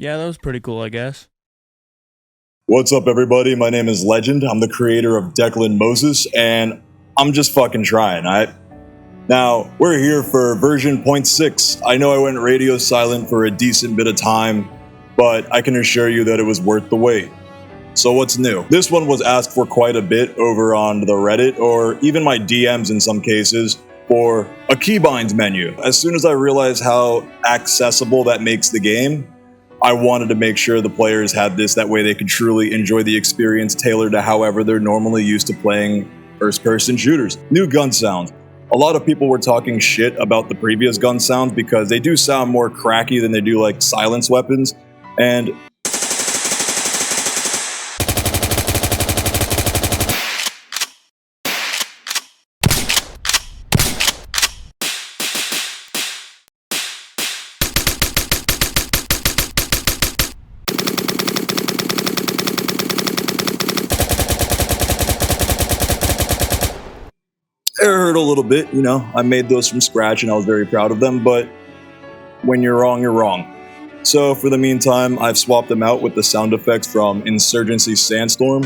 Yeah, that was pretty cool, I guess. What's up, everybody? My name is Legend. I'm the creator of Declan Moses, and I'm just fucking trying, alright? Now, we're here for version 0.6. I know I went radio silent for a decent bit of time, but I can assure you that it was worth the wait. So what's new? This one was asked for quite a bit over on the Reddit, or even my DMs in some cases, for a Keybinds menu. As soon as I realized how accessible that makes the game, I wanted to make sure the players had this, that way they could truly enjoy the experience tailored to however they're normally used to playing first-person shooters. New gun sounds. A lot of people were talking shit about the previous gun sounds because they do sound more cracky than they do like silence weapons, and it hurt a little bit, you know. I made those from scratch and I was very proud of them, but when you're wrong, you're wrong. So for the meantime, I've swapped them out with the sound effects from Insurgency Sandstorm,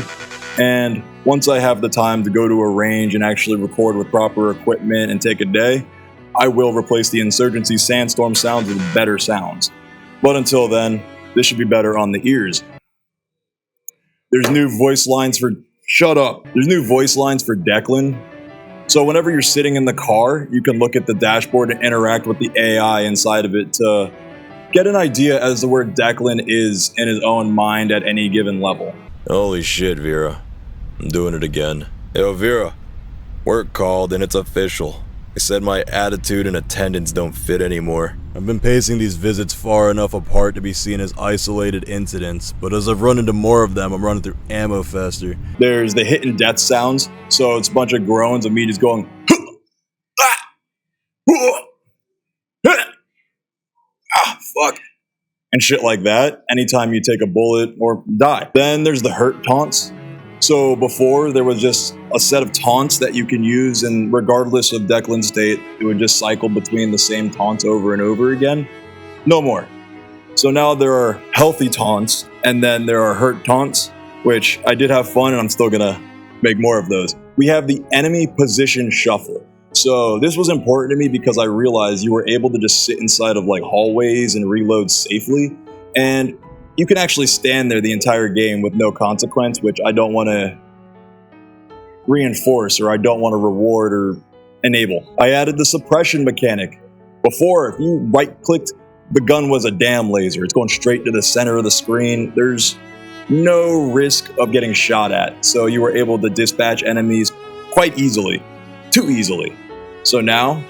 and once I have the time to go to a range and actually record with proper equipment and take a day, I will replace the Insurgency Sandstorm sounds with better sounds. But until then, this should be better on the ears. There's new voice lines for... Shut up! There's new voice lines for Declan. So whenever you're sitting in the car, you can look at the dashboard and interact with the AI inside of it to get an idea as to where Declan is in his own mind at any given level. Holy shit, Vera. I'm doing it again. Yo, Vera. Work called and it's official. They said my attitude and attendance don't fit anymore. I've been pacing these visits far enough apart to be seen as isolated incidents, but as I've run into more of them, I'm running through ammo faster. There's the hit and death sounds, so it's a bunch of groans of me just going fuck, and shit like that anytime you take a bullet or die. Then there's the hurt taunts. So before, there was just a set of taunts that you can use, and regardless of Declan's state, it would just cycle between the same taunts over and over again. No more. So now there are healthy taunts, and then there are hurt taunts, which I did have fun, and I'm still gonna make more of those. We have the enemy position shuffle. So this was important to me because I realized you were able to just sit inside of like hallways and reload safely, and you can actually stand there the entire game with no consequence, which I don't want to reinforce, or I don't want to reward or enable. I added the suppression mechanic. Before, if you right-clicked, the gun was a damn laser. It's going straight to the center of the screen. There's no risk of getting shot at, so you were able to dispatch enemies quite easily. Too easily. So now,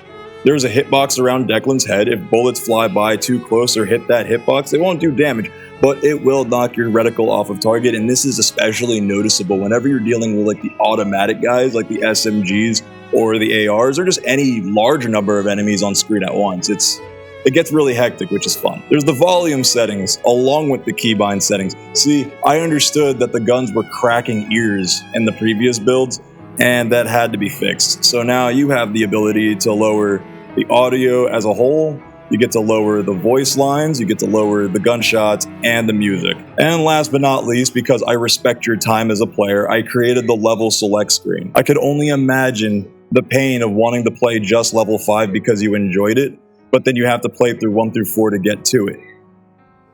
there's a hitbox around Declan's head. If bullets fly by too close or hit that hitbox, they won't do damage, but it will knock your reticle off of target, and this is especially noticeable whenever you're dealing with like the automatic guys, like the SMGs or the ARs, or just any large number of enemies on screen at once. It gets really hectic, which is fun. There's the volume settings, along with the keybind settings. See, I understood that the guns were cracking ears in the previous builds, and that had to be fixed. So now you have the ability to lower the audio as a whole, you get to lower the voice lines, you get to lower the gunshots, and the music. And last but not least, because I respect your time as a player, I created the level select screen. I could only imagine the pain of wanting to play just level 5 because you enjoyed it, but then you have to play through 1 through 4 to get to it.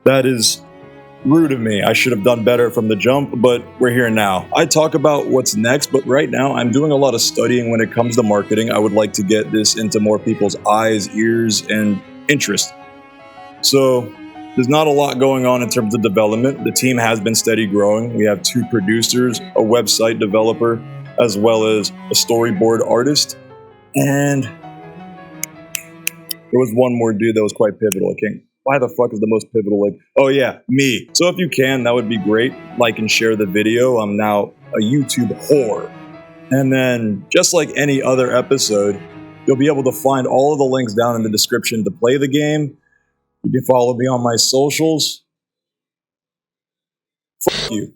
That is rude of me. I should have done better from the jump, but we're here now. I talk about what's next, but right now I'm doing a lot of studying when it comes to marketing. I would like to get this into more people's eyes, ears, and interest. So there's not a lot going on in terms of development. The team has been steady growing. We have 2 producers, a website developer, as well as a storyboard artist. And there was one more dude that was quite pivotal. Why the fuck is the most pivotal? Oh yeah, me. So if you can, that would be great. Like and share the video. I'm now a YouTube whore. And then, just like any other episode, you'll be able to find all of the links down in the description to play the game. You can follow me on my socials. Fuck you.